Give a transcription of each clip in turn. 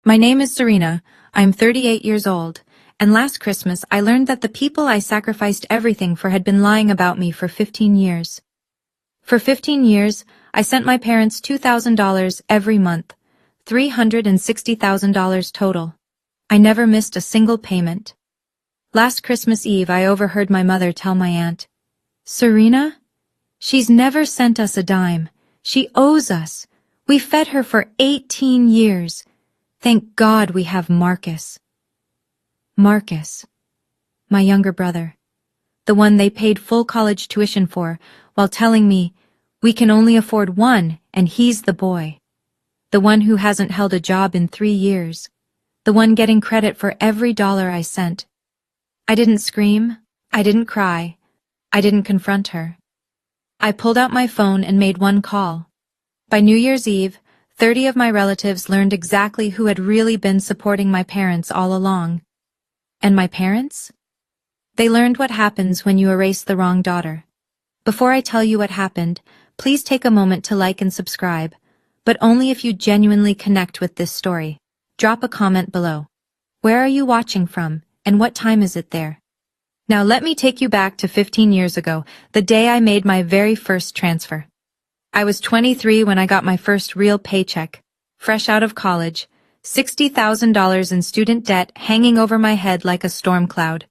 My name is Serena. I'm 38 years old, and last Christmas I learned that the people I sacrificed everything for had been lying about me for 15 years. For 15 years, I sent my parents $2,000 every month, $360,000 total. I never missed a single payment. Last Christmas Eve I overheard my mother tell my aunt, "Serena? She's never sent us a dime. She owes us. We fed her for 18 years. Thank God we have Marcus." Marcus, my younger brother, the one they paid full college tuition for, while telling me, "We can only afford one, and he's the boy." The one who hasn't held a job in 3 years. The one getting credit for every dollar I sent. I didn't scream. I didn't cry. I didn't confront her. I pulled out my phone and made one call. By New Year's Eve, 30 of my relatives learned exactly who had really been supporting my parents all along. And my parents? They learned what happens when you erase the wrong daughter. Before I tell you what happened, please take a moment to like and subscribe, but only if you genuinely connect with this story. Drop a comment below. Where are you watching from, and what time is it there? Now let me take you back to 15 years ago, the day I made my very first transfer. I was 23 when I got my first real paycheck, fresh out of college, $60,000 in student debt hanging over my head like a storm cloud.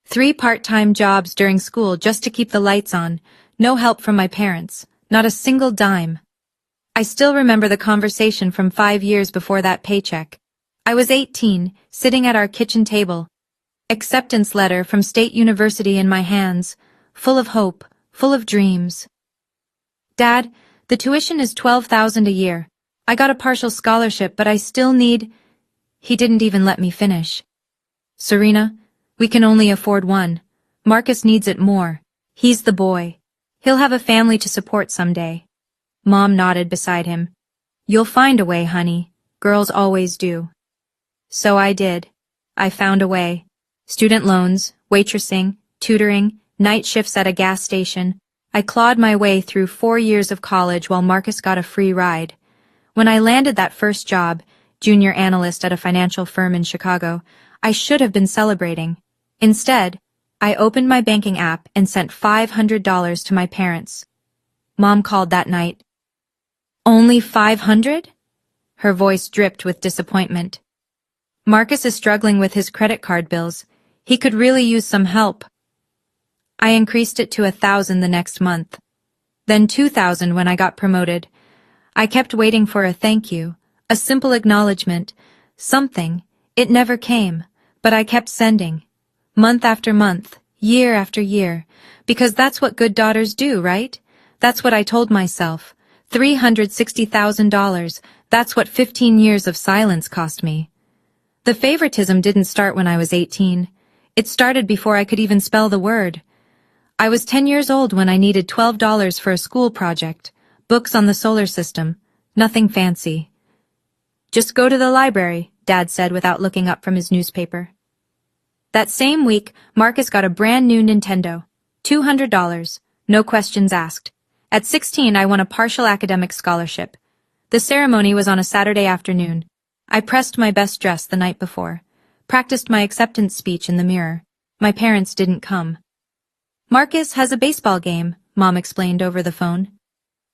3 part-time jobs during school just to keep the lights on, no help from my parents, not a single dime. I still remember the conversation from 5 years before that paycheck. I was 18, sitting at our kitchen table. Acceptance letter from State University in my hands, full of hope, full of dreams. "Dad, the tuition is $12,000 a year. I got a partial scholarship, but I still need—" He didn't even let me finish. "Serena, we can only afford one. Marcus needs it more. He's the boy. He'll have a family to support someday." Mom nodded beside him. "You'll find a way, honey. Girls always do." So I did. I found a way. Student loans, waitressing, tutoring, night shifts at a gas station. I clawed my way through 4 years of college while Marcus got a free ride. When I landed that first job, junior analyst at a financial firm in Chicago, I should have been celebrating. Instead, I opened my banking app and sent $500 to my parents. Mom called that night. "Only 500?" Her voice dripped with disappointment. "Marcus is struggling with his credit card bills. He could really use some help." I increased it to 1,000 the next month. Then 2,000 when I got promoted. I kept waiting for a thank you, a simple acknowledgement, something. It never came, but I kept sending. Month after month, year after year, because that's what good daughters do, right? That's what I told myself. $360,000, that's what 15 years of silence cost me. The favoritism didn't start when I was 18. It started before I could even spell the word. I was 10 years old when I needed $12 for a school project, books on the solar system, nothing fancy. "Just go to the library," Dad said without looking up from his newspaper. That same week, Marcus got a brand new Nintendo, $200, no questions asked. At 16, I won a partial academic scholarship. The ceremony was on a Saturday afternoon. I pressed my best dress the night before, practiced my acceptance speech in the mirror. My parents didn't come. "Marcus has a baseball game," Mom explained over the phone.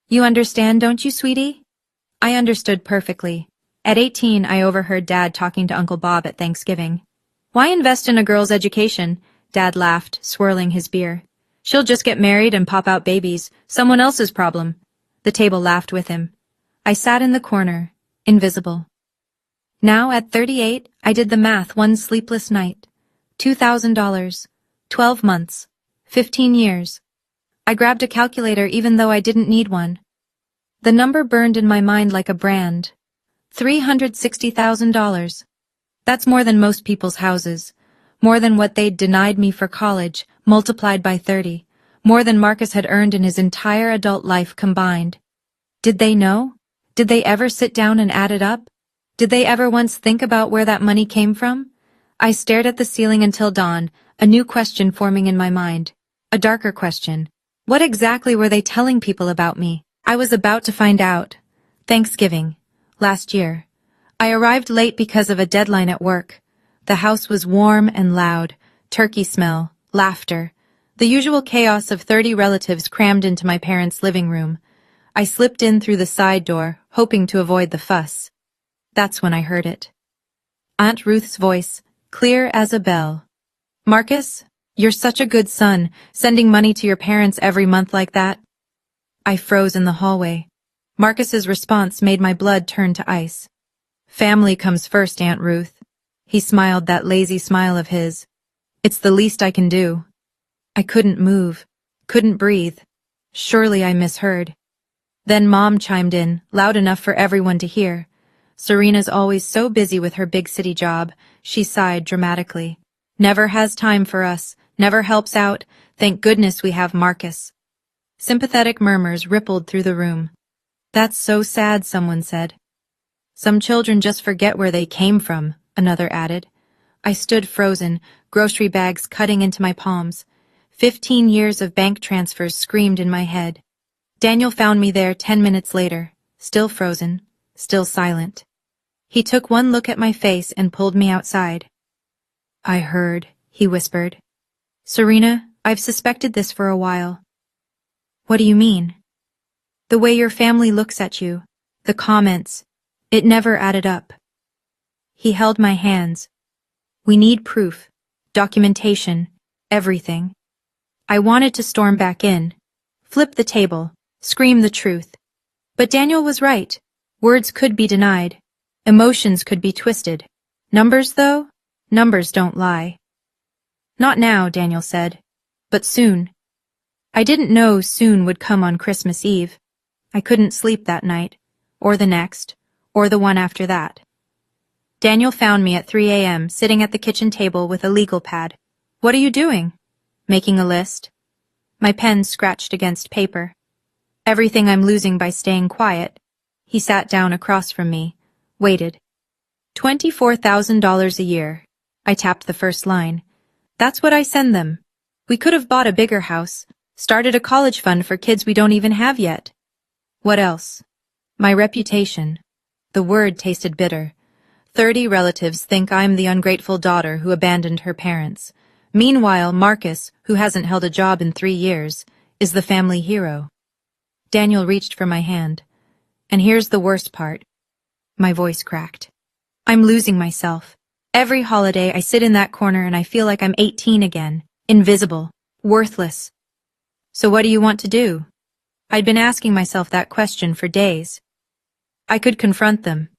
"You understand, don't you, sweetie?" I understood perfectly. At 18, I overheard Dad talking to Uncle Bob at Thanksgiving. "Why invest in a girl's education?" Dad laughed, swirling his beer. "She'll just get married and pop out babies. Someone else's problem." The table laughed with him. I sat in the corner, invisible. Now, at 38, I did the math one sleepless night. $2,000, 12 months, 15 years. I grabbed a calculator even though I didn't need one. The number burned in my mind like a brand. $360,000. That's more than most people's houses. More than what they'd denied me for college, multiplied by 30. More than Marcus had earned in his entire adult life combined. Did they know? Did they ever sit down and add it up? Did they ever once think about where that money came from? I stared at the ceiling until dawn, a new question forming in my mind. A darker question. What exactly were they telling people about me? I was about to find out. Thanksgiving. Last year. I arrived late because of a deadline at work. The house was warm and loud, turkey smell, laughter, the usual chaos of 30 relatives crammed into my parents' living room. I slipped in through the side door, hoping to avoid the fuss. That's when I heard it. Aunt Ruth's voice, clear as a bell. "Marcus, you're such a good son, sending money to your parents every month like that." I froze in the hallway. Marcus's response made my blood turn to ice. "Family comes first, Aunt Ruth." He smiled that lazy smile of his. "It's the least I can do." I couldn't move, couldn't breathe. Surely I misheard. Then Mom chimed in, loud enough for everyone to hear. "Serena's always so busy with her big city job," she sighed dramatically. "Never has time for us, never helps out. Thank goodness we have Marcus." Sympathetic murmurs rippled through the room. "That's so sad," someone said. "Some children just forget where they came from," another added. I stood frozen, grocery bags cutting into my palms. 15 years of bank transfers screamed in my head. Daniel found me there 10 minutes later, still frozen, still silent. He took one look at my face and pulled me outside. "I heard," he whispered. "Serena, I've suspected this for a while." "What do you mean?" "The way your family looks at you, the comments, it never added up." He held my hands. "We need proof, documentation, everything." I wanted to storm back in, flip the table, scream the truth. But Daniel was right. Words could be denied. Emotions could be twisted. Numbers, though? Numbers don't lie. "Not now," Daniel said. "But soon." I didn't know soon would come on Christmas Eve. I couldn't sleep that night, or the next, or the one after that. Daniel found me at 3 a.m. sitting at the kitchen table with a legal pad. "What are you doing?" "Making a list." My pen scratched against paper. "Everything I'm losing by staying quiet." He sat down across from me, waited. $24,000 a year. I tapped the first line. "That's what I send them. We could have bought a bigger house, started a college fund for kids we don't even have yet." "What else?" "My reputation." The word tasted bitter. 30 relatives think I'm the ungrateful daughter who abandoned her parents. Meanwhile, Marcus, who hasn't held a job in 3 years, is the family hero. Daniel reached for my hand. "And here's the worst part." My voice cracked. "I'm losing myself. Every holiday I sit in that corner and I feel like I'm 18 again, invisible, worthless." "So what do you want to do?" I'd been asking myself that question for days. I could confront them,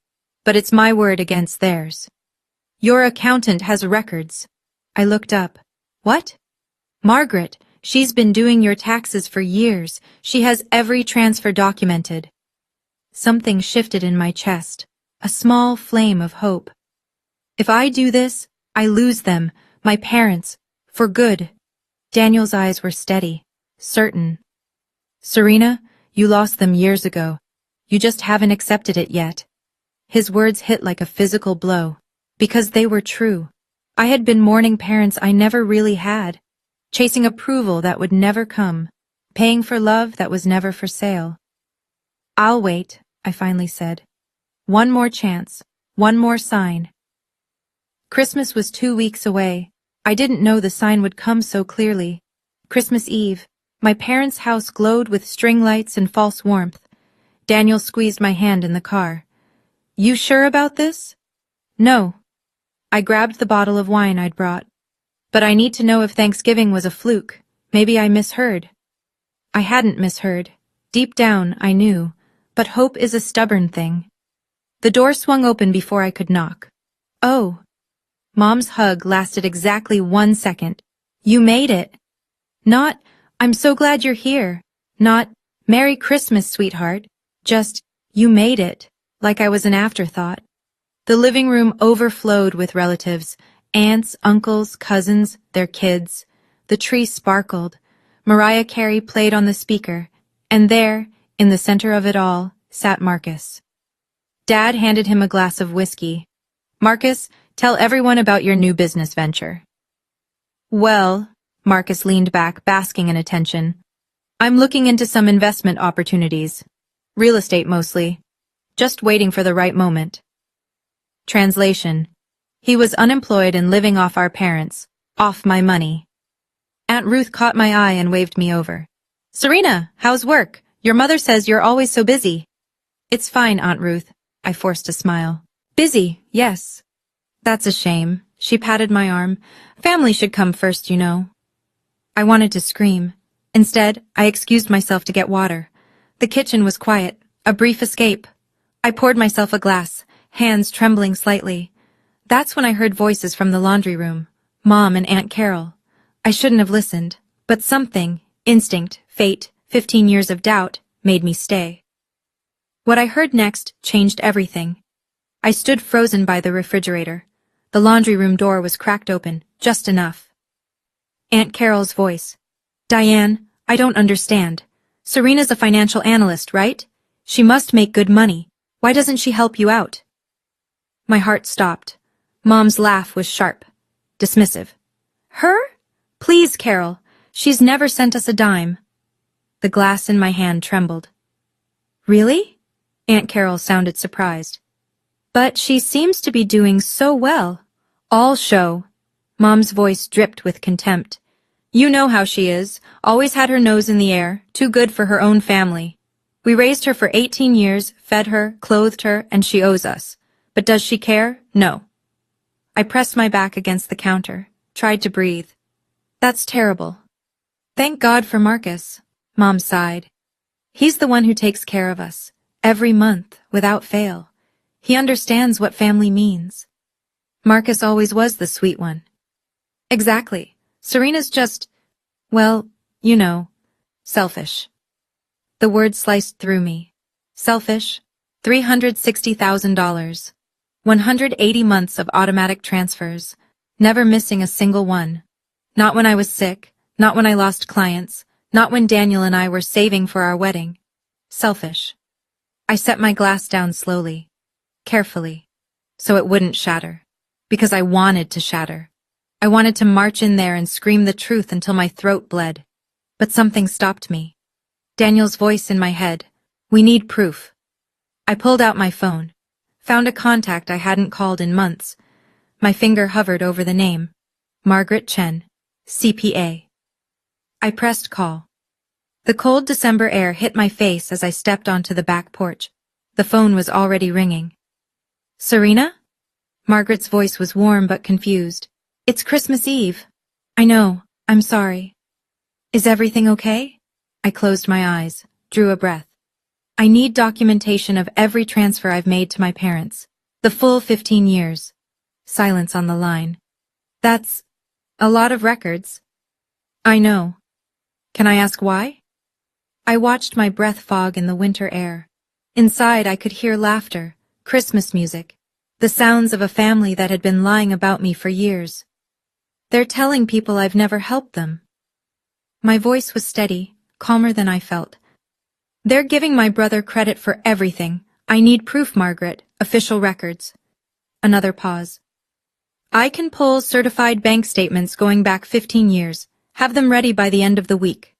but it's my word against theirs. "Your accountant has records." I looked up. "What?" "Margaret, she's been doing your taxes for years. She has every transfer documented." Something shifted in my chest, a small flame of hope. "If I do this, I lose them, my parents, for good." Daniel's eyes were steady, certain. "Serena, you lost them years ago. You just haven't accepted it yet." His words hit like a physical blow, because they were true. I had been mourning parents I never really had, chasing approval that would never come, paying for love that was never for sale. "I'll wait," I finally said. "One more chance, one more sign." Christmas was 2 weeks away. I didn't know the sign would come so clearly. Christmas Eve, my parents' house glowed with string lights and false warmth. Daniel squeezed my hand in the car. "You sure about this?" "No." I grabbed the bottle of wine I'd brought. "But I need to know if Thanksgiving was a fluke. Maybe I misheard." I hadn't misheard. Deep down, I knew. But hope is a stubborn thing. The door swung open before I could knock. "Oh." Mom's hug lasted exactly 1 second. "You made it." Not, "I'm so glad you're here." Not, "Merry Christmas, sweetheart." Just, "You made it," like I was an afterthought. The living room overflowed with relatives, aunts, uncles, cousins, their kids. The tree sparkled. Mariah Carey played on the speaker, and there, in the center of it all, sat Marcus. Dad handed him a glass of whiskey. "Marcus, tell everyone about your new business venture." "Well," Marcus leaned back, basking in attention, "I'm looking into some investment opportunities. Real estate mostly. Just waiting for the right moment." Translation. He was unemployed and living off our parents, off my money. Aunt Ruth caught my eye and waved me over. Serena, how's work? Your mother says you're always so busy. It's fine, Aunt Ruth. I forced a smile. Busy, yes. That's a shame. She patted my arm. Family should come first, you know. I wanted to scream. Instead, I excused myself to get water. The kitchen was quiet, a brief escape. I poured myself a glass, hands trembling slightly. That's when I heard voices from the laundry room, Mom and Aunt Carol. I shouldn't have listened, but something, instinct, fate, 15 years of doubt, made me stay. What I heard next changed everything. I stood frozen by the refrigerator. The laundry room door was cracked open, just enough. Aunt Carol's voice. Diane, I don't understand. Serena's a financial analyst, right? She must make good money. Why doesn't she help you out? My heart stopped. Mom's laugh was sharp, dismissive. Her? Please, Carol. She's never sent us a dime. The glass in my hand trembled. Really? Aunt Carol sounded surprised. But she seems to be doing so well. All show. Mom's voice dripped with contempt. You know how she is, always had her nose in the air, too good for her own family. We raised her for 18 years, fed her, clothed her, and she owes us. But does she care? No. I pressed my back against the counter, tried to breathe. That's terrible. Thank God for Marcus, Mom sighed. He's the one who takes care of us, every month, without fail. He understands what family means. Marcus always was the sweet one. Exactly. Serena's just, well, you know, selfish. The word sliced through me. Selfish. $360,000. 180 months of automatic transfers. Never missing a single one. Not when I was sick, not when I lost clients, not when Daniel and I were saving for our wedding. Selfish. I set my glass down slowly, carefully, so it wouldn't shatter. Because I wanted to shatter. I wanted to march in there and scream the truth until my throat bled. But something stopped me. Daniel's voice in my head. We need proof. I pulled out my phone. Found a contact I hadn't called in months. My finger hovered over the name. Margaret Chen, CPA. I pressed call. The cold December air hit my face as I stepped onto the back porch. The phone was already ringing. Serena? Margaret's voice was warm but confused. It's Christmas Eve. I know, I'm sorry. Is everything okay? I closed my eyes, drew a breath. I need documentation of every transfer I've made to my parents. The full 15 years. Silence on the line. That's a lot of records. I know. Can I ask why? I watched my breath fog in the winter air. Inside I could hear laughter, Christmas music, the sounds of a family that had been lying about me for years. They're telling people I've never helped them. My voice was steady, calmer than I felt. They're giving my brother credit for everything. I need proof, Margaret. Official records. Another pause. I can pull certified bank statements going back 15 years. Have them ready by the end of the week.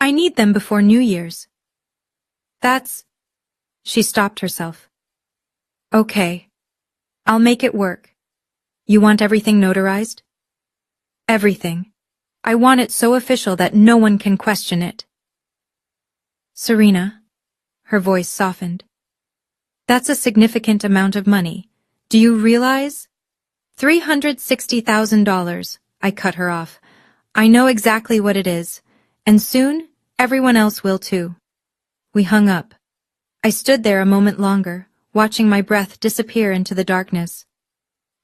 I need them before New Year's. That's... She stopped herself. Okay. I'll make it work. You want everything notarized? Everything. I want it so official that no one can question it. Serena. Her voice softened. That's a significant amount of money. Do you realize? $360,000. I cut her off. I know exactly what it is. And soon, everyone else will too. We hung up. I stood there a moment longer, watching my breath disappear into the darkness.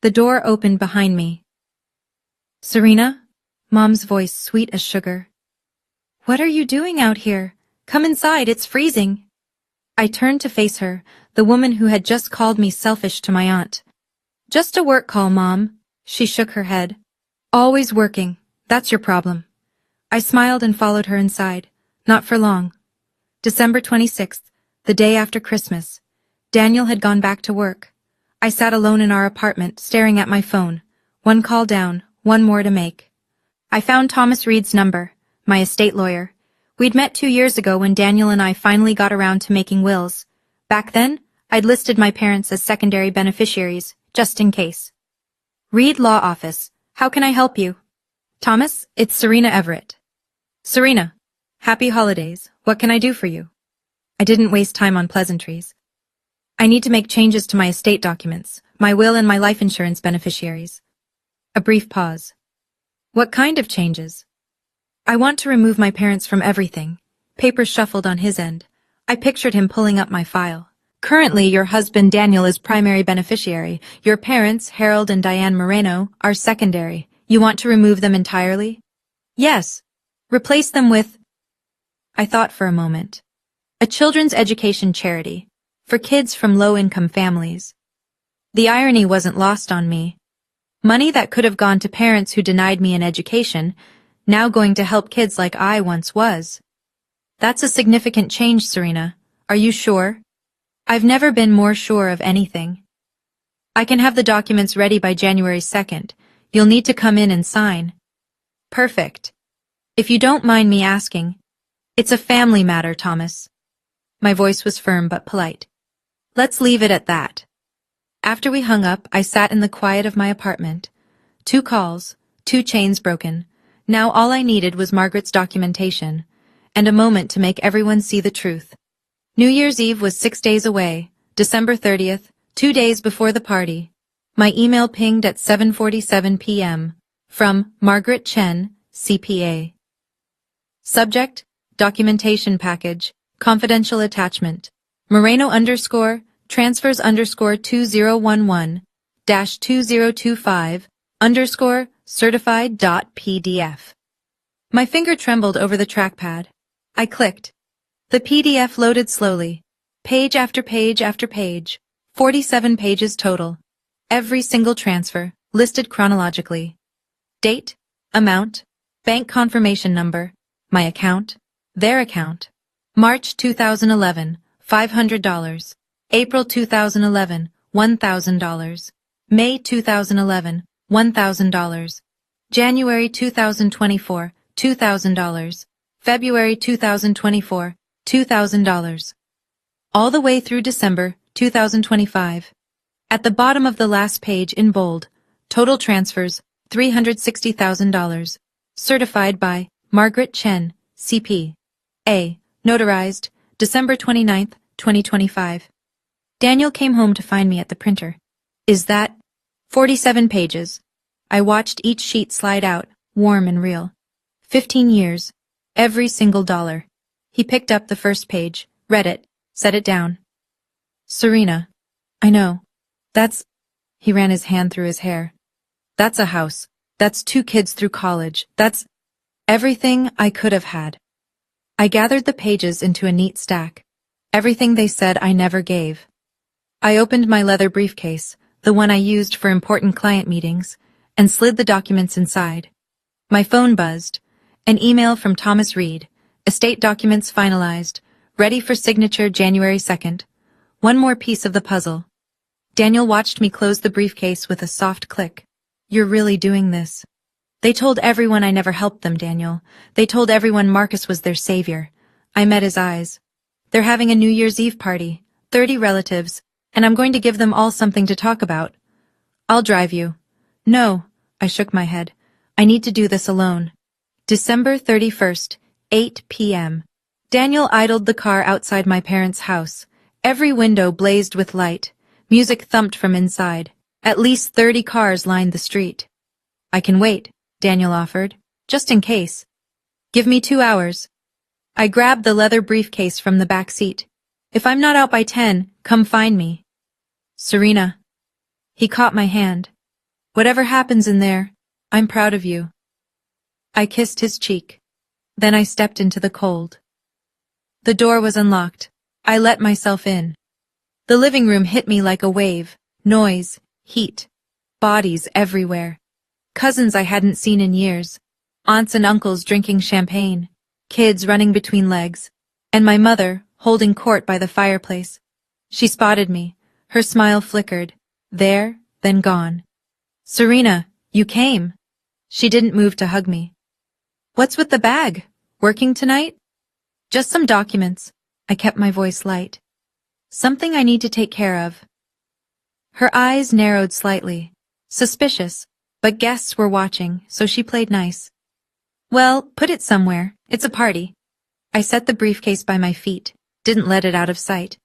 The door opened behind me. Serena? Mom's voice sweet as sugar. What are you doing out here? Come inside, it's freezing. I turned to face her, the woman who had just called me selfish to my aunt. Just a work call, Mom. She shook her head. Always working. That's your problem. I smiled and followed her inside. Not for long. December 26th, the day after Christmas. Daniel had gone back to work. I sat alone in our apartment, staring at my phone. One call down, one more to make. I found Thomas Reed's number, my estate lawyer. We'd met 2 years ago when Daniel and I finally got around to making wills. Back then, I'd listed my parents as secondary beneficiaries, just in case. Reed Law Office. How can I help you? Thomas, it's Serena Everett. Serena. Happy holidays. What can I do for you? I didn't waste time on pleasantries. I need to make changes to my estate documents, my will and my life insurance beneficiaries. A brief pause. What kind of changes? I want to remove my parents from everything. Papers shuffled on his end. I pictured him pulling up my file. Currently, your husband Daniel is primary beneficiary. Your parents, Harold and Diane Moreno, are secondary. You want to remove them entirely? Yes. Replace them with... I thought for a moment. A children's education charity. For kids from low-income families. The irony wasn't lost on me. Money that could have gone to parents who denied me an education, now going to help kids like I once was. That's a significant change, Serena. Are you sure? I've never been more sure of anything. I can have the documents ready by January 2nd. You'll need to come in and sign. Perfect. If you don't mind me asking, it's a family matter, Thomas. My voice was firm but polite. Let's leave it at that. After we hung up, I sat in the quiet of my apartment. 2 calls, 2 chains broken. Now all I needed was Margaret's documentation, and a moment to make everyone see the truth. New Year's Eve was 6 days away, December 30th, 2 days before the party. My email pinged at 7:47 p.m. from Margaret Chen, CPA. Subject, documentation package, confidential attachment. Moreno _ transfers _ 2011-2025 _ certified.pdf. My finger trembled over the trackpad. I clicked. The PDF loaded slowly. Page after page after page. 47 pages total. Every single transfer, listed chronologically. Date, amount, bank confirmation number, my account, their account. March 2011, $500. April 2011, $1,000. May 2011, $1,000. January 2024, $2,000. February 2024, $2,000. All the way through December 2025. At the bottom of the last page in bold, total transfers, $360,000. Certified by Margaret Chen, CP. A. Notarized, December 29th, 2025. Daniel came home to find me at the printer. Is that 47 pages? I watched each sheet slide out, warm and real. 15 years. Every single dollar. He picked up the first page, read it, set it down. Serena. I know. That's... He ran his hand through his hair. That's a house. That's 2 kids through college. That's everything I could have had. I gathered the pages into a neat stack. Everything they said I never gave. I opened my leather briefcase, the one I used for important client meetings, and slid the documents inside. My phone buzzed. An email from Thomas Reed. Estate documents finalized. Ready for signature January 2nd. One more piece of the puzzle. Daniel watched me close the briefcase with a soft click. You're really doing this. They told everyone I never helped them, Daniel. They told everyone Marcus was their savior. I met his eyes. They're having a New Year's Eve party, 30 relatives, and I'm going to give them all something to talk about. I'll drive you. No, I shook my head. I need to do this alone. December 31st, 8 p.m. Daniel idled the car outside my parents' house. Every window blazed with light. Music thumped from inside. At least 30 cars lined the street. I can wait, Daniel offered, just in case. Give me 2 hours. I grabbed the leather briefcase from the back seat. If I'm not out by 10, come find me. Serena. He caught my hand. Whatever happens in there, I'm proud of you. I kissed his cheek. Then I stepped into the cold. The door was unlocked. I let myself in. The living room hit me like a wave. Noise, heat, bodies everywhere. Cousins I hadn't seen in years. Aunts and uncles drinking champagne. Kids running between legs. And my mother, holding court by the fireplace. She spotted me. Her smile flickered. There, then gone. Serena, you came. She didn't move to hug me. What's with the bag? Working tonight? Just some documents. I kept my voice light. Something I need to take care of. Her eyes narrowed slightly. Suspicious, but guests were watching, so she played nice. Well, put it somewhere. It's a party. I set the briefcase by my feet, didn't let it out of sight.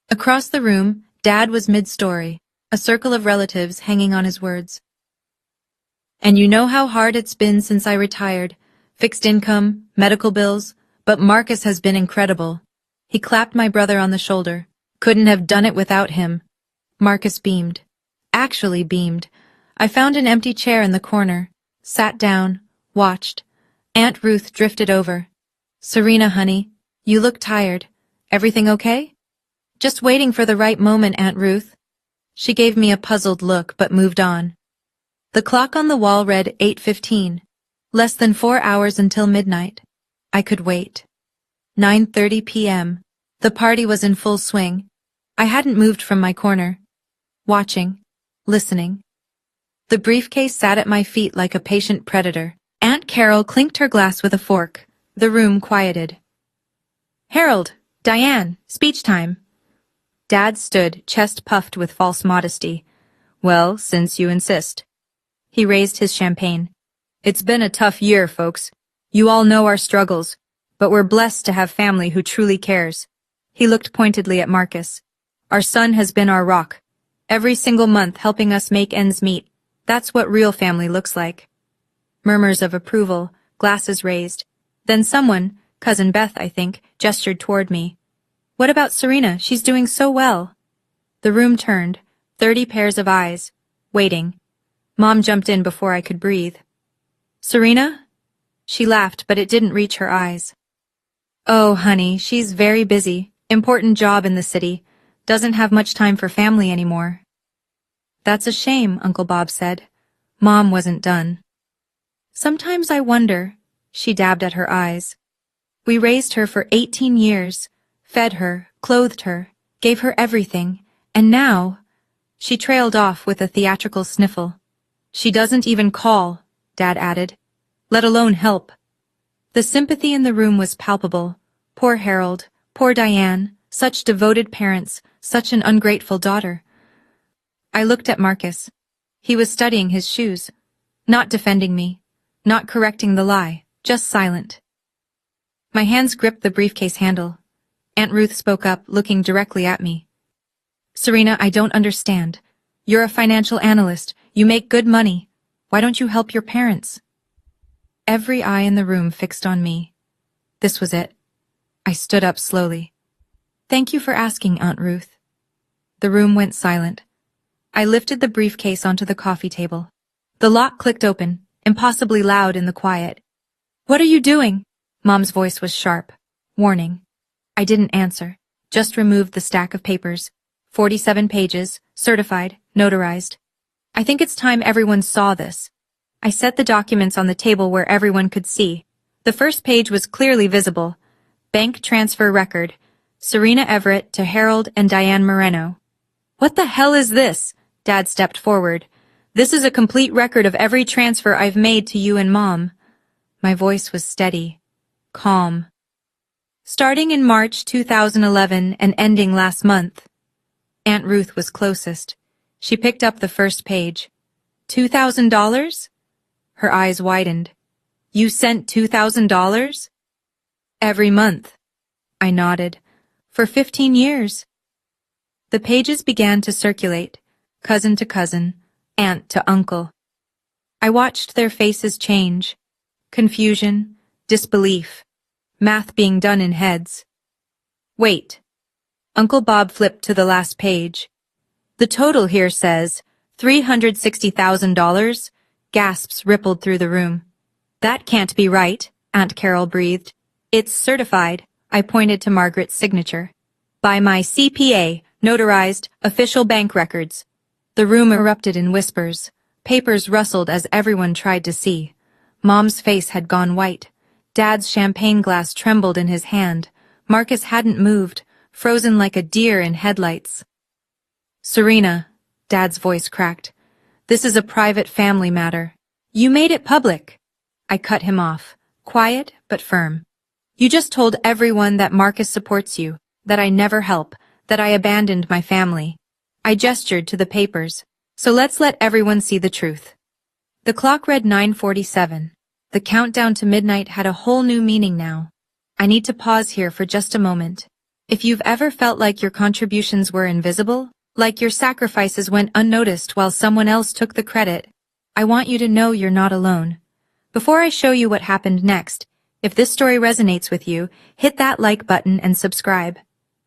Across the room, Dad was mid-story, a circle of relatives hanging on his words. And you know how hard it's been since I retired. Fixed income, medical bills, but Marcus has been incredible. He clapped my brother on the shoulder. Couldn't have done it without him. Marcus beamed. Actually beamed. I found an empty chair in the corner, sat down, watched. Aunt Ruth drifted over. Serena, honey, you look tired. Everything okay? Just waiting for the right moment, Aunt Ruth. She gave me a puzzled look but moved on. The clock on the wall read 8:15. Less than 4 hours until midnight. I could wait. 9:30 p.m. The party was in full swing. I hadn't moved from my corner. Watching. Listening. The briefcase sat at my feet like a patient predator. Aunt Carol clinked her glass with a fork. The room quieted. Harold, Diane, speech time. Dad stood, chest puffed with false modesty. Well, since you insist. He raised his champagne. It's been a tough year, folks. You all know our struggles, but we're blessed to have family who truly cares. He looked pointedly at Marcus. Our son has been our rock. Every single month helping us make ends meet. That's what real family looks like. Murmurs of approval, glasses raised. Then someone, Cousin Beth, I think, gestured toward me. What about Serena? She's doing so well. The room turned, 30 pairs of eyes, waiting. Mom jumped in before I could breathe. Serena? She laughed, but it didn't reach her eyes. Oh, honey, she's very busy. Important job in the city. Doesn't have much time for family anymore. That's a shame, Uncle Bob said. Mom wasn't done. Sometimes I wonder, she dabbed at her eyes. We raised her for 18 years, fed her, clothed her, gave her everything, and now... She trailed off with a theatrical sniffle. She doesn't even call, Dad added, let alone help. The sympathy in the room was palpable. Poor Harold, poor Diane, such devoted parents, such an ungrateful daughter. I looked at Marcus. He was studying his shoes, not defending me, not correcting the lie, just silent. My hands gripped the briefcase handle. Aunt Ruth spoke up, looking directly at me. Serena, I don't understand. You're a financial analyst. You make good money. Why don't you help your parents? Every eye in the room fixed on me. This was it. I stood up slowly. Thank you for asking, Aunt Ruth. The room went silent. I lifted the briefcase onto the coffee table. The lock clicked open, impossibly loud in the quiet. What are you doing? Mom's voice was sharp. Warning. I didn't answer, just removed the stack of papers. 47 pages, certified, notarized. I think it's time everyone saw this. I set the documents on the table where everyone could see. The first page was clearly visible. Bank transfer record. Serena Everett to Harold and Diane Moreno. What the hell is this? Dad stepped forward. This is a complete record of every transfer I've made to you and Mom. My voice was steady, calm. Starting in March 2011 and ending last month. Aunt Ruth was closest. She picked up the first page. $2,000? Her eyes widened. You sent $2,000? Every month. I nodded. For 15 years. The pages began to circulate, cousin to cousin, aunt to uncle. I watched their faces change. Confusion, disbelief, math being done in heads. Wait. Uncle Bob flipped to the last page. The total here says $360,000. Gasps rippled through the room. That can't be right, Aunt Carol breathed. It's certified, I pointed to Margaret's signature. By my CPA, notarized, official bank records. The room erupted in whispers. Papers rustled as everyone tried to see. Mom's face had gone white. Dad's champagne glass trembled in his hand. Marcus hadn't moved, frozen like a deer in headlights. Serena, Dad's voice cracked. This is a private family matter. You made it public. I cut him off, quiet but firm. You just told everyone that Marcus supports you, that I never help, that I abandoned my family. I gestured to the papers. So let's let everyone see the truth. The clock read 9:47. The countdown to midnight had a whole new meaning now. I need to pause here for just a moment. If you've ever felt like your contributions were invisible, like your sacrifices went unnoticed while someone else took the credit, I want you to know you're not alone. Before I show you what happened next, if this story resonates with you, hit that like button and subscribe.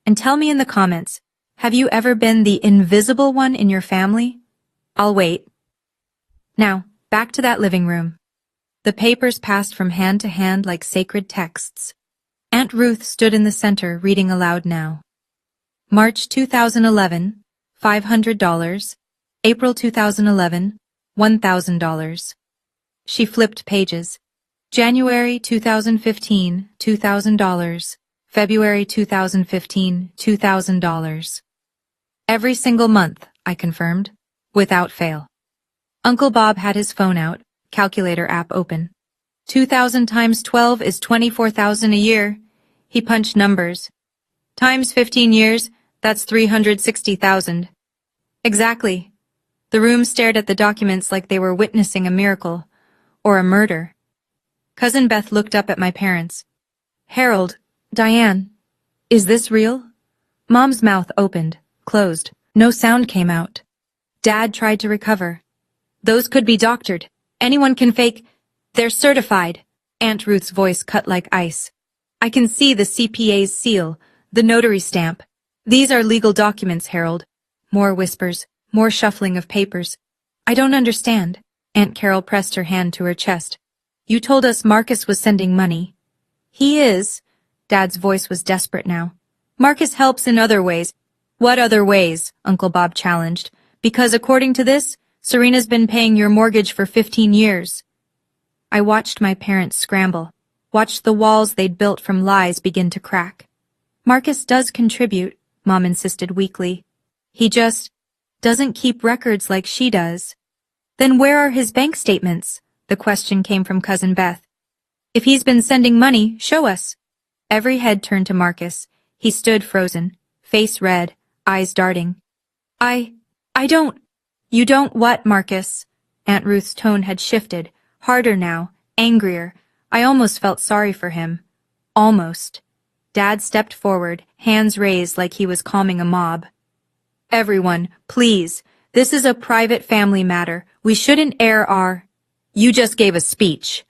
And tell me in the comments, have you ever been the invisible one in your family? I'll wait. Now, back to that living room. The papers passed from hand to hand like sacred texts. Aunt Ruth stood in the center, reading aloud now. March 2011, $500. April 2011, $1,000. She flipped pages. January 2015, $2,000. February 2015, $2,000. Every single month, I confirmed, without fail. Uncle Bob had his phone out, calculator app open. 2,000 times 12 is 24,000 a year. He punched numbers. Times 15 years, that's 360,000. Exactly. The room stared at the documents like they were witnessing a miracle, or a murder. Cousin Beth looked up at my parents. Harold, Diane, is this real? Mom's mouth opened, closed. No sound came out. Dad tried to recover. Those could be doctored. Anyone can fake. They're certified. Aunt Ruth's voice cut like ice. I can see the CPA's seal, the notary stamp. These are legal documents, Harold. More whispers, more shuffling of papers. I don't understand. Aunt Carol pressed her hand to her chest. You told us Marcus was sending money. He is. Dad's voice was desperate now. Marcus helps in other ways. What other ways? Uncle Bob challenged. Because according to this, Serena's been paying your mortgage for 15 years. I watched my parents scramble, watched the walls they'd built from lies begin to crack. Marcus does contribute, Mom insisted weakly. He just doesn't keep records like she does. Then where are his bank statements? The question came from Cousin Beth. If he's been sending money, show us. Every head turned to Marcus. He stood frozen, face red, eyes darting. I don't. You don't what, Marcus? Aunt Ruth's tone had shifted, harder now, angrier. I almost felt sorry for him. Almost. Dad stepped forward, hands raised like he was calming a mob. Everyone, please. This is a private family matter. We shouldn't air our... You just gave a speech.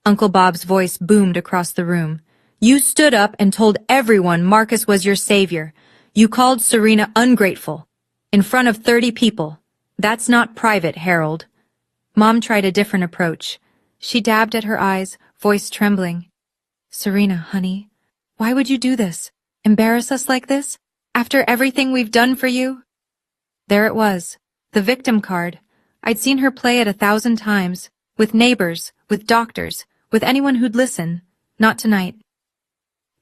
Uncle Bob's voice boomed across the room. You stood up and told everyone Marcus was your savior. You called Serena ungrateful. In front of 30 people. That's not private, Harold. Mom tried a different approach. She dabbed at her eyes, voice trembling. Serena, honey, why would you do this? Embarrass us like this? After everything we've done for you? There it was. The victim card. I'd seen her play it 1,000 times. With neighbors, with doctors, with anyone who'd listen. Not tonight.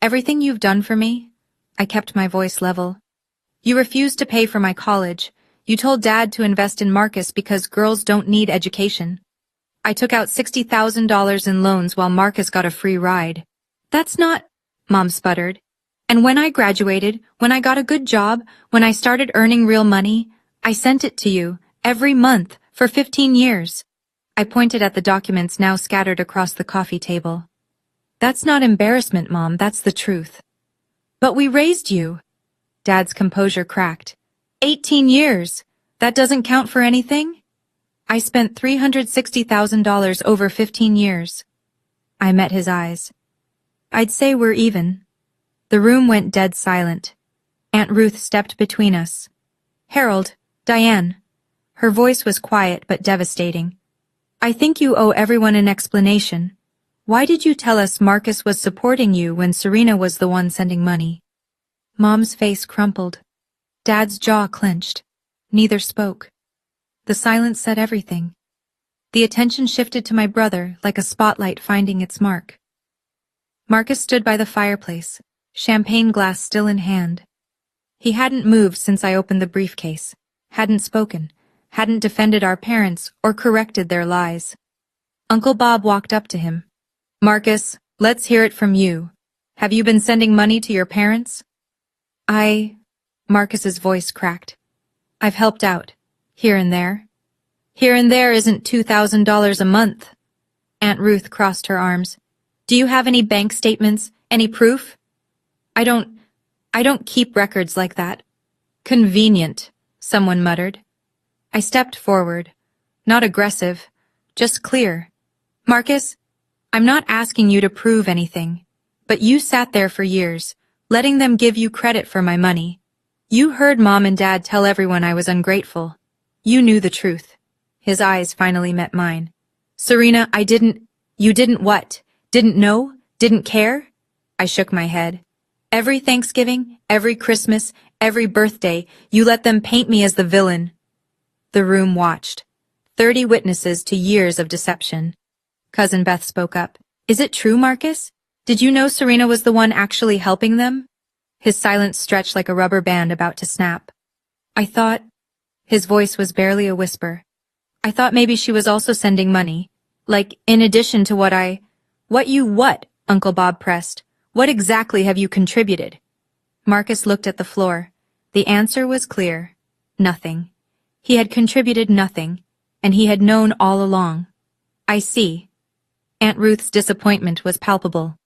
Everything you've done for me? I kept my voice level. You refused to pay for my college. You told Dad to invest in Marcus because girls don't need education. I took out $60,000 in loans while Marcus got a free ride. That's not... Mom sputtered. And when I graduated, when I got a good job, when I started earning real money, I sent it to you, every month, for 15 years. I pointed at the documents now scattered across the coffee table. That's not embarrassment, Mom, that's the truth. But we raised you. Dad's composure cracked. 18 years. That doesn't count for anything? I spent $360,000 over 15 years. I met his eyes. I'd say we're even. The room went dead silent. Aunt Ruth stepped between us. Harold, Diane. Her voice was quiet but devastating. I think you owe everyone an explanation. Why did you tell us Marcus was supporting you when Serena was the one sending money? Mom's face crumpled. Dad's jaw clenched. Neither spoke. The silence said everything. The attention shifted to my brother like a spotlight finding its mark. Marcus stood by the fireplace, champagne glass still in hand. He hadn't moved since I opened the briefcase, hadn't spoken, hadn't defended our parents or corrected their lies. Uncle Bob walked up to him. Marcus, let's hear it from you. Have you been sending money to your parents? Marcus's voice cracked. I've helped out. Here and there. Here and there isn't $2,000 a month. Aunt Ruth crossed her arms. Do you have any bank statements? Any proof? I don't keep records like that. Convenient, someone muttered. I stepped forward. Not aggressive, just clear. Marcus, I'm not asking you to prove anything, but you sat there for years, letting them give you credit for my money. You heard Mom and Dad tell everyone I was ungrateful. You knew the truth. His eyes finally met mine. Serena, you didn't what? Didn't know? Didn't care? I shook my head. Every Thanksgiving, every Christmas, every birthday, you let them paint me as the villain. The room watched. 30 witnesses to years of deception. Cousin Beth spoke up. Is it true, Marcus? Did you know Serena was the one actually helping them? His silence stretched like a rubber band about to snap. I thought... His voice was barely a whisper. I thought maybe she was also sending money. Like, in addition to what, Uncle Bob pressed. What exactly have you contributed? Marcus looked at the floor. The answer was clear. Nothing. He had contributed nothing, and he had known all along. I see. Aunt Ruth's disappointment was palpable.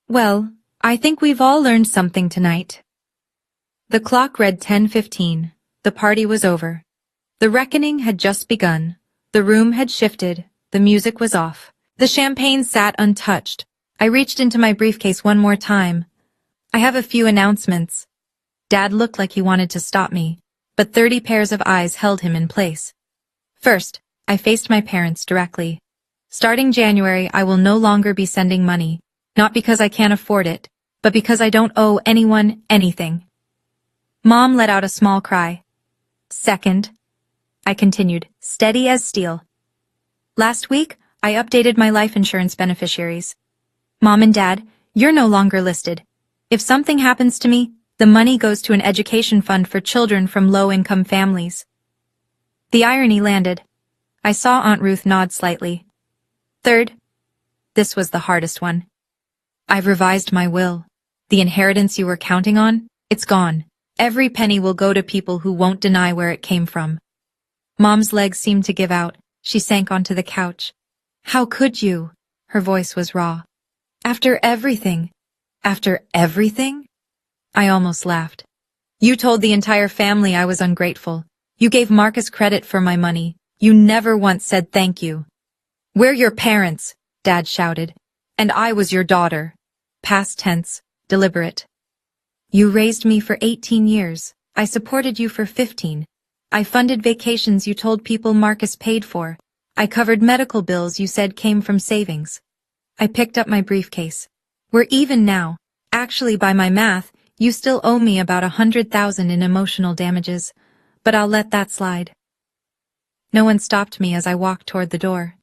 Well, I think we've all learned something tonight. The clock read 10:15. The party was over. The reckoning had just begun. The room had shifted. The music was off. The champagne sat untouched. I reached into my briefcase one more time. I have a few announcements. Dad looked like he wanted to stop me, but 30 pairs of eyes held him in place. First, I faced my parents directly. Starting January, I will no longer be sending money, not because I can't afford it, but because I don't owe anyone anything. Mom let out a small cry. Second, I continued, steady as steel. Last week, I updated my life insurance beneficiaries. Mom and Dad, you're no longer listed. If something happens to me, the money goes to an education fund for children from low-income families. The irony landed. I saw Aunt Ruth nod slightly. Third, this was the hardest one. I've revised my will. The inheritance you were counting on, it's gone. Every penny will go to people who won't deny where it came from. Mom's legs seemed to give out. She sank onto the couch. How could you? Her voice was raw. After everything. After everything? I almost laughed. You told the entire family I was ungrateful. You gave Marcus credit for my money. You never once said thank you. We're your parents, Dad shouted. And I was your daughter. Past tense, deliberate. You raised me for 18 years. I supported you for 15. I funded vacations you told people Marcus paid for. I covered medical bills you said came from savings. I picked up my briefcase. We're even now. Actually, by my math, you still owe me about $100,000 in emotional damages, but I'll let that slide. No one stopped me as I walked toward the door.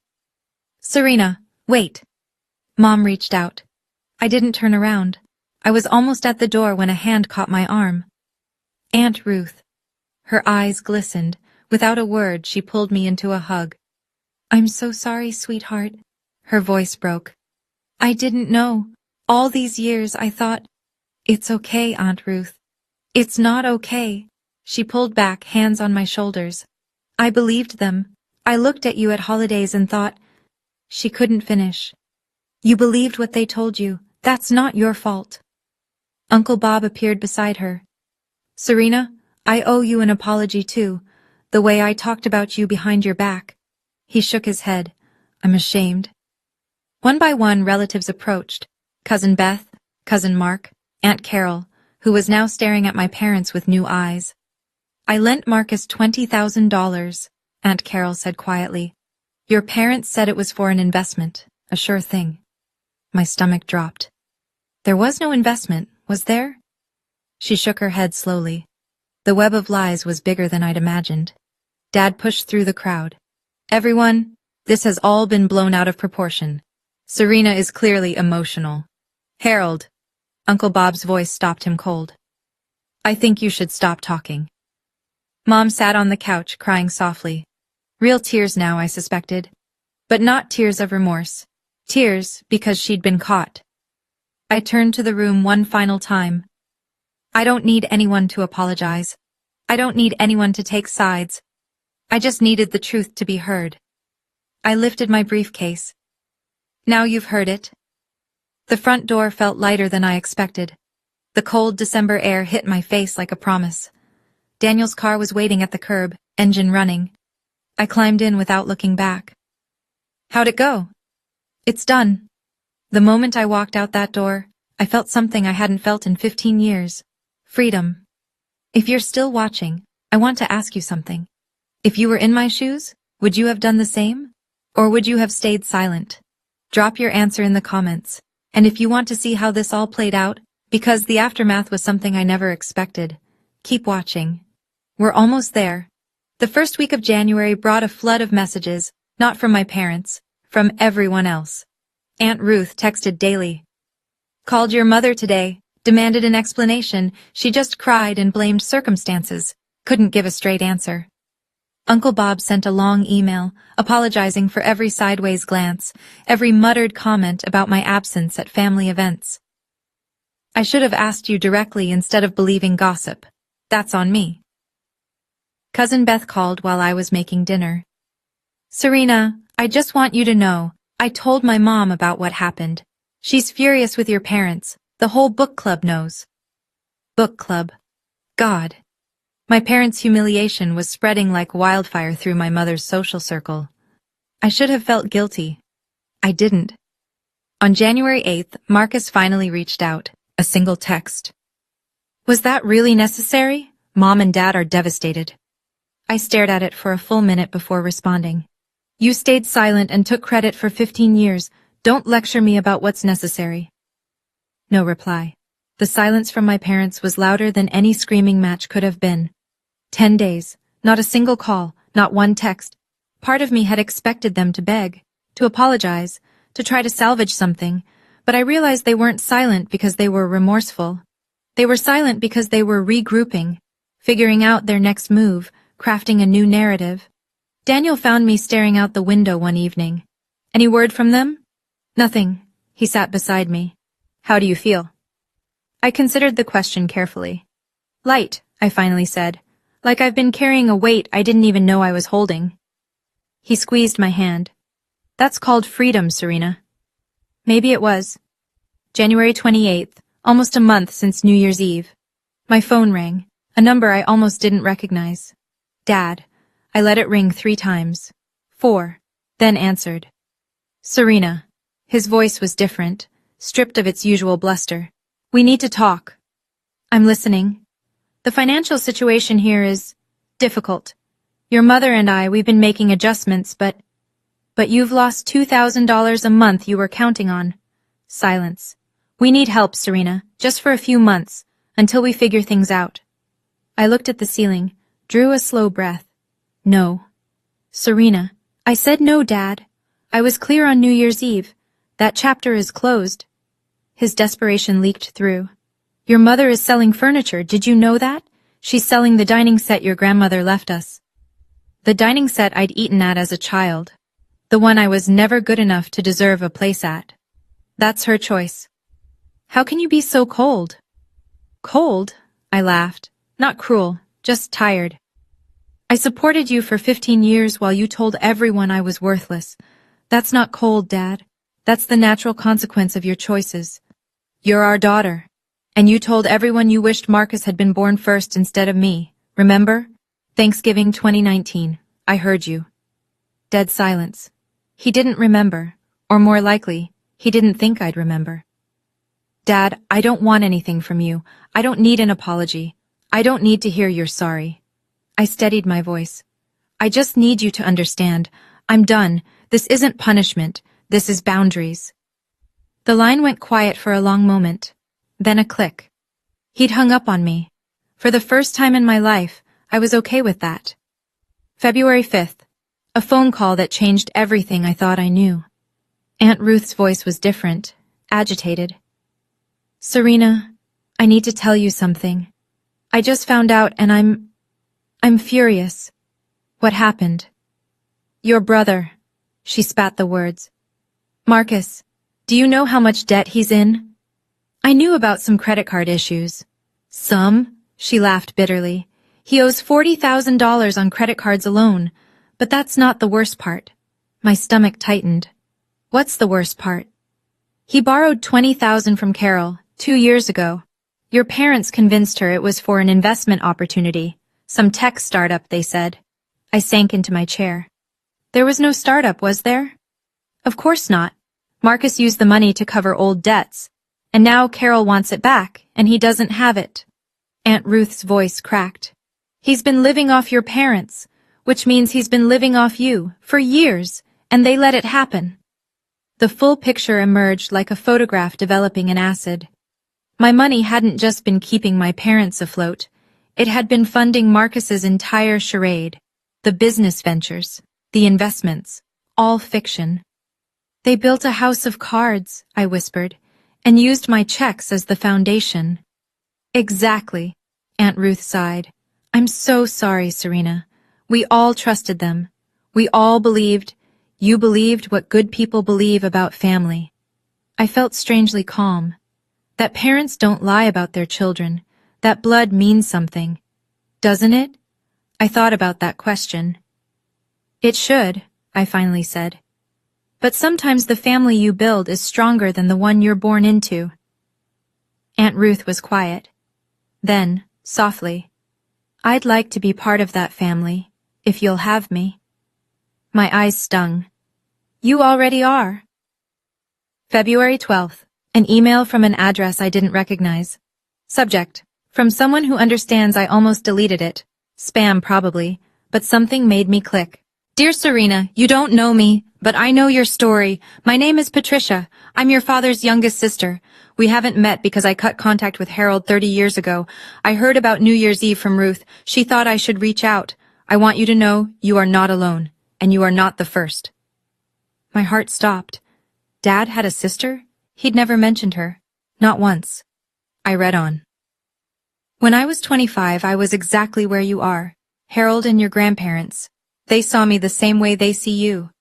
Serena, wait. Mom reached out. I didn't turn around. I was almost at the door when a hand caught my arm. Aunt Ruth. Her eyes glistened. Without a word, she pulled me into a hug. I'm so sorry, sweetheart. Her voice broke. I didn't know. All these years I thought, it's okay, Aunt Ruth. It's not okay. She pulled back, hands on my shoulders. I believed them. I looked at you at holidays and thought, she couldn't finish. You believed what they told you. That's not your fault. Uncle Bob appeared beside her. Serena, I owe you an apology too, the way I talked about you behind your back. He shook his head. I'm ashamed. One by one, relatives approached. Cousin Beth, Cousin Mark, Aunt Carol, who was now staring at my parents with new eyes. I lent Marcus $20,000, Aunt Carol said quietly. Your parents said it was for an investment, a sure thing. My stomach dropped. There was no investment, was there? She shook her head slowly. The web of lies was bigger than I'd imagined. Dad pushed through the crowd. Everyone, this has all been blown out of proportion. Serena is clearly emotional. Harold. Uncle Bob's voice stopped him cold. I think you should stop talking. Mom sat on the couch, crying softly. Real tears now, I suspected. But not tears of remorse. Tears because she'd been caught. I turned to the room one final time. I don't need anyone to apologize. I don't need anyone to take sides. I just needed the truth to be heard. I lifted my briefcase. Now you've heard it. The front door felt lighter than I expected. The cold December air hit my face like a promise. Daniel's car was waiting at the curb, engine running. I climbed in without looking back. How'd it go? It's done. The moment I walked out that door, I felt something I hadn't felt in 15 years. Freedom. If you're still watching, I want to ask you something. If you were in my shoes, would you have done the same? Or would you have stayed silent? Drop your answer in the comments. And if you want to see how this all played out, because the aftermath was something I never expected, keep watching. We're almost there. The first week of January brought a flood of messages, not from my parents, from everyone else. Aunt Ruth texted daily. Called your mother today, demanded an explanation, she just cried and blamed circumstances, couldn't give a straight answer. Uncle Bob sent a long email, apologizing for every sideways glance, every muttered comment about my absence at family events. I should have asked you directly instead of believing gossip. That's on me. Cousin Beth called while I was making dinner. Serena, I just want you to know, I told my mom about what happened. She's furious with your parents. The whole book club knows. Book club. God. My parents' humiliation was spreading like wildfire through my mother's social circle. I should have felt guilty. I didn't. On January 8th, Marcus finally reached out, a single text. Was that really necessary? Mom and Dad are devastated. I stared at it for a full minute before responding. You stayed silent and took credit for 15 years. Don't lecture me about what's necessary. No reply. The silence from my parents was louder than any screaming match could have been. 10 days, not a single call, not one text. Part of me had expected them to beg, to apologize, to try to salvage something, but I realized they weren't silent because they were remorseful. They were silent because they were regrouping, figuring out their next move, crafting a new narrative. Daniel found me staring out the window one evening. Any word from them? Nothing. He sat beside me. How do you feel? I considered the question carefully. Light, I finally said. Like I've been carrying a weight I didn't even know I was holding. He squeezed my hand. That's called freedom, Serena. Maybe it was. January 28th, almost a month since New Year's Eve. My phone rang, a number I almost didn't recognize. Dad. I let it ring 3 times. 4. Then answered. Serena. His voice was different, stripped of its usual bluster. We need to talk. I'm listening. The financial situation here is difficult. Your mother and we've been making adjustments, but you've lost $2,000 a month you were counting on. Silence. We need help, Serena, just for a few months, until we figure things out. I looked at the ceiling, drew a slow breath. No. Serena. I said no, Dad. I was clear on New Year's Eve. That chapter is closed. His desperation leaked through. Your mother is selling furniture, did you know that? She's selling the dining set your grandmother left us. The dining set I'd eaten at as a child. The one I was never good enough to deserve a place at. That's her choice. How can you be so cold? Cold? I laughed. Not cruel, just tired. I supported you for 15 years while you told everyone I was worthless. That's not cold, Dad. That's the natural consequence of your choices. You're our daughter. And you told everyone you wished Marcus had been born first instead of me. Remember? Thanksgiving 2019. I heard you. Dead silence. He didn't remember. Or more likely, he didn't think I'd remember. Dad, I don't want anything from you. I don't need an apology. I don't need to hear you're sorry. I steadied my voice. I just need you to understand. I'm done. This isn't punishment. This is boundaries. The line went quiet for a long moment. Then a click. He'd hung up on me. For the first time in my life, I was okay with that. February 5th. A phone call that changed everything I thought I knew. Aunt Ruth's voice was different, agitated. Serena, I need to tell you something. I just found out and I'm furious. What happened? Your brother. She spat the words. Marcus, do you know how much debt he's in? I knew about some credit card issues. Some? She laughed bitterly. He owes $40,000 on credit cards alone. But that's not the worst part. My stomach tightened. What's the worst part? He borrowed $20,000 from Carol 2 years ago. Your parents convinced her it was for an investment opportunity. Some tech startup, they said. I sank into my chair. There was no startup, was there? Of course not. Marcus used the money to cover old debts. And now Carol wants it back, and he doesn't have it. Aunt Ruth's voice cracked. He's been living off your parents, which means he's been living off you for years, and they let it happen. The full picture emerged like a photograph developing in acid. My money hadn't just been keeping my parents afloat. It had been funding Marcus's entire charade. The business ventures, the investments, all fiction. They built a house of cards, I whispered, and used my checks as the foundation. Exactly, Aunt Ruth sighed. I'm so sorry, Serena. We all trusted them. We all believed. You believed what good people believe about family. I felt strangely calm. That parents don't lie about their children. That blood means something. Doesn't it? I thought about that question. It should, I finally said. But sometimes the family you build is stronger than the one you're born into. Aunt Ruth was quiet. Then, softly, I'd like to be part of that family, if you'll have me. My eyes stung. You already are. February 12th. An email from an address I didn't recognize. Subject. From someone who understands I almost deleted it. Spam probably, but something made me click. Dear Serena, you don't know me, but I know your story. My name is Patricia. I'm your father's youngest sister. We haven't met because I cut contact with Harold 30 years ago. I heard about New Year's Eve from Ruth. She thought I should reach out. I want you to know you are not alone, and you are not the first. My heart stopped. Dad had a sister? He'd never mentioned her. Not once. I read on. When I was 25, I was exactly where you are. Harold and your grandparents. They saw me the same way they see you.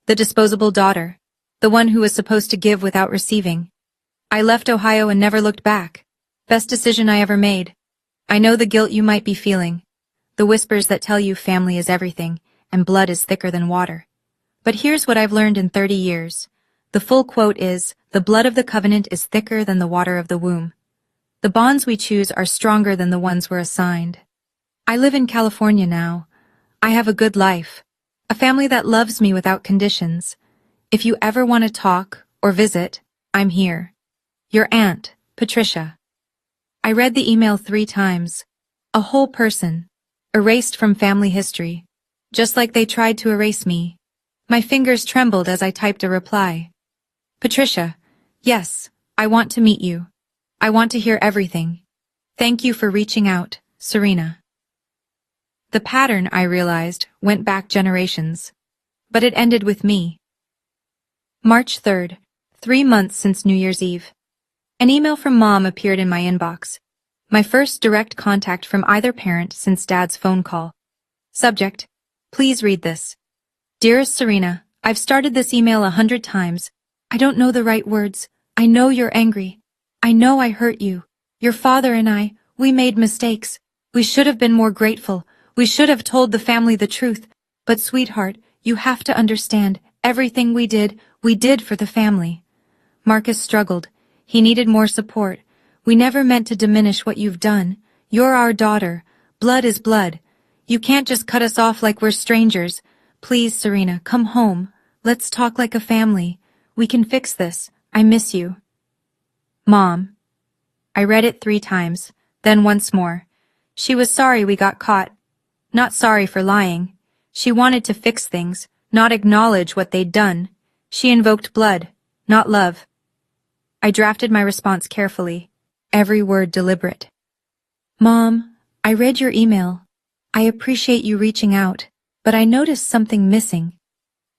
The disposable daughter. The one who was supposed to give without receiving. I left Ohio and never looked back. Best decision I ever made. I know the guilt you might be feeling. The whispers that tell you family is everything, and blood is thicker than water. But here's what I've learned in 30 years. The full quote is, the blood of the covenant is thicker than the water of the womb. The bonds we choose are stronger than the ones we're assigned. I live in California now. I have a good life. A family that loves me without conditions. If you ever want to talk or visit, I'm here. Your aunt, Patricia. I read the email 3 times. A whole person. Erased from family history. Just like they tried to erase me. My fingers trembled as I typed a reply. Patricia, yes, I want to meet you. I want to hear everything. Thank you for reaching out, Serena. The pattern, I realized, went back generations. But it ended with me. March 3rd, 3 months since New Year's Eve. An email from Mom appeared in my inbox. My first direct contact from either parent since Dad's phone call. Subject, please read this. Dearest Serena, I've started this email 100 times. I don't know the right words. I know you're angry. I know I hurt you. Your father and I, we made mistakes. We should have been more grateful. We should have told the family the truth. But sweetheart, you have to understand, everything we did for the family. Marcus struggled. He needed more support. We never meant to diminish what you've done. You're our daughter. Blood is blood. You can't just cut us off like we're strangers. Please, Serena, come home. Let's talk like a family. We can fix this. I miss you. Mom. I read it 3 times, then once more. She was sorry we got caught. Not sorry for lying. She wanted to fix things, not acknowledge what they'd done. She invoked blood, not love. I drafted my response carefully, every word deliberate. Mom, I read your email. I appreciate you reaching out, but I noticed something missing.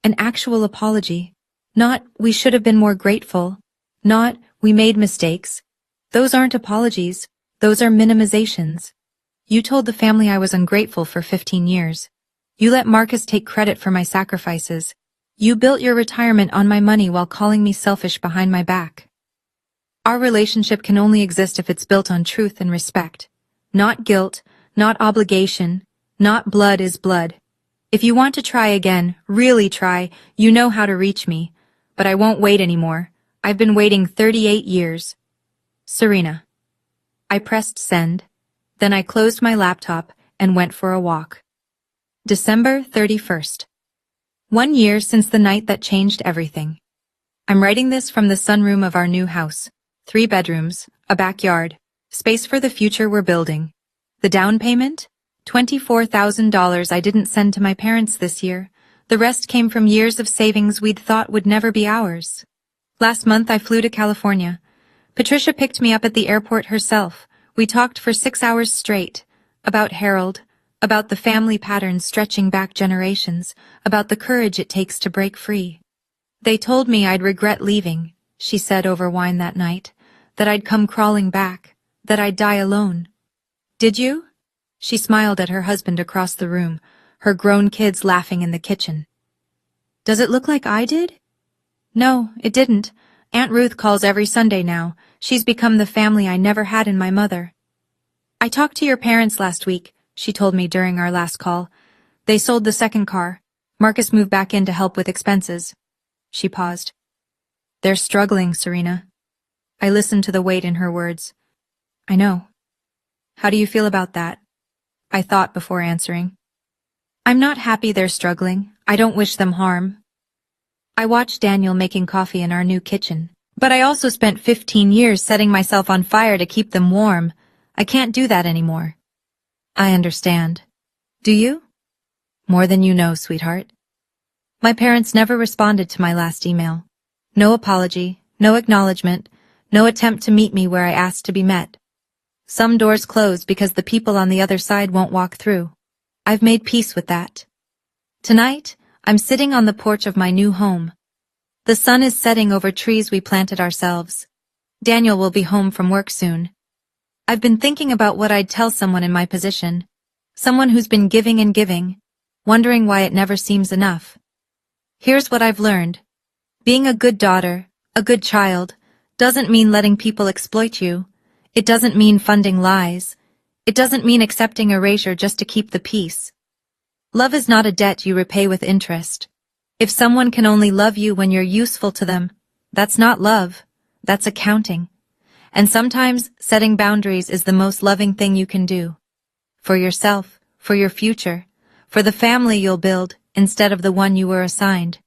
An actual apology. Not, we should have been more grateful. Not, we made mistakes. Those aren't apologies. Those are minimizations. You told the family I was ungrateful for 15 years. You let Marcus take credit for my sacrifices. You built your retirement on my money while calling me selfish behind my back. Our relationship can only exist if it's built on truth and respect. Not guilt, not obligation, not blood is blood. If you want to try again, really try, you know how to reach me. But I won't wait anymore. I've been waiting 38 years. Serena. I pressed send. Then I closed my laptop and went for a walk. December 31st. 1 year since the night that changed everything. I'm writing this from the sunroom of our new house. 3 bedrooms, a backyard, space for the future we're building. The down payment? $24,000 I didn't send to my parents this year. The rest came from years of savings we'd thought would never be ours. Last month I flew to California. Patricia picked me up at the airport herself. We talked for 6 hours straight. About Harold, about the family patterns stretching back generations, about the courage it takes to break free. They told me I'd regret leaving, she said over wine that night, that I'd come crawling back, that I'd die alone. Did you? She smiled at her husband across the room, her grown kids laughing in the kitchen. Does it look like I did? No, it didn't. Aunt Ruth calls every Sunday now. She's become the family I never had in my mother. I talked to your parents last week, she told me during our last call. They sold the second car. Marcus moved back in to help with expenses. She paused. They're struggling, Serena. I listened to the weight in her words. I know. How do you feel about that? I thought before answering. I'm not happy they're struggling. I don't wish them harm. I watched Daniel making coffee in our new kitchen. But I also spent 15 years setting myself on fire to keep them warm. I can't do that anymore. I understand. Do you? More than you know, sweetheart. My parents never responded to my last email. No apology, no acknowledgement, no attempt to meet me where I asked to be met. Some doors close because the people on the other side won't walk through. I've made peace with that. Tonight, I'm sitting on the porch of my new home. The sun is setting over trees we planted ourselves. Daniel will be home from work soon. I've been thinking about what I'd tell someone in my position. Someone who's been giving and giving, wondering why it never seems enough. Here's what I've learned. Being a good daughter, a good child, doesn't mean letting people exploit you. It doesn't mean funding lies. It doesn't mean accepting erasure just to keep the peace. Love is not a debt you repay with interest. If someone can only love you when you're useful to them, that's not love, that's accounting. And sometimes setting boundaries is the most loving thing you can do. For yourself, for your future, for the family you'll build instead of the one you were assigned.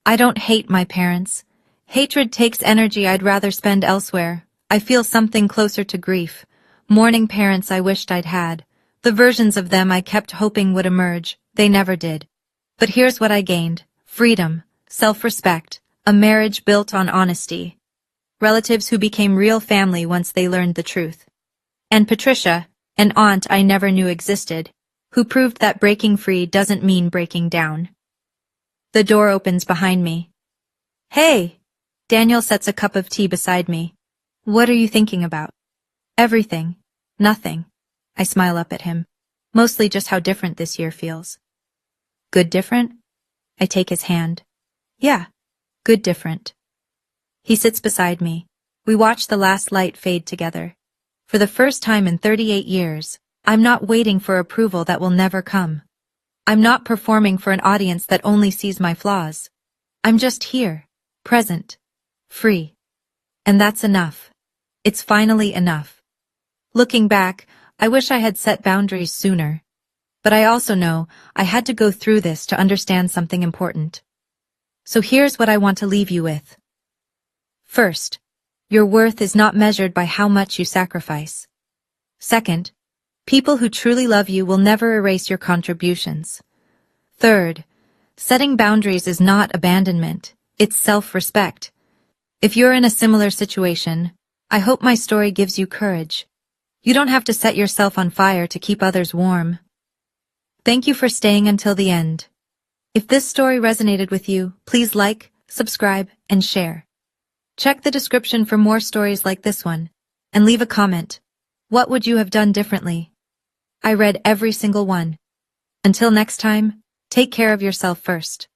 I don't hate my parents. Hatred takes energy I'd rather spend elsewhere. I feel something closer to grief. Mourning parents I wished I'd had. The versions of them I kept hoping would emerge. They never did. But here's what I gained. Freedom, self-respect, a marriage built on honesty. Relatives who became real family once they learned the truth. And Patricia, an aunt I never knew existed, who proved that breaking free doesn't mean breaking down. The door opens behind me. Hey! Daniel sets a cup of tea beside me. What are you thinking about? Everything. Nothing. I smile up at him. Mostly just how different this year feels. Good different? I take his hand. Yeah, good different. He sits beside me. We watch the last light fade together. For the first time in 38 years, I'm not waiting for approval that will never come. I'm not performing for an audience that only sees my flaws. I'm just here, present, free. And that's enough. It's finally enough. Looking back, I wish I had set boundaries sooner. But I also know I had to go through this to understand something important. So here's what I want to leave you with. First, your worth is not measured by how much you sacrifice. Second, people who truly love you will never erase your contributions. Third, setting boundaries is not abandonment, it's self-respect. If you're in a similar situation, I hope my story gives you courage. You don't have to set yourself on fire to keep others warm. Thank you for staying until the end. If this story resonated with you, please like, subscribe, and share. Check the description for more stories like this one, and leave a comment. What would you have done differently? I read every single one. Until next time, take care of yourself first.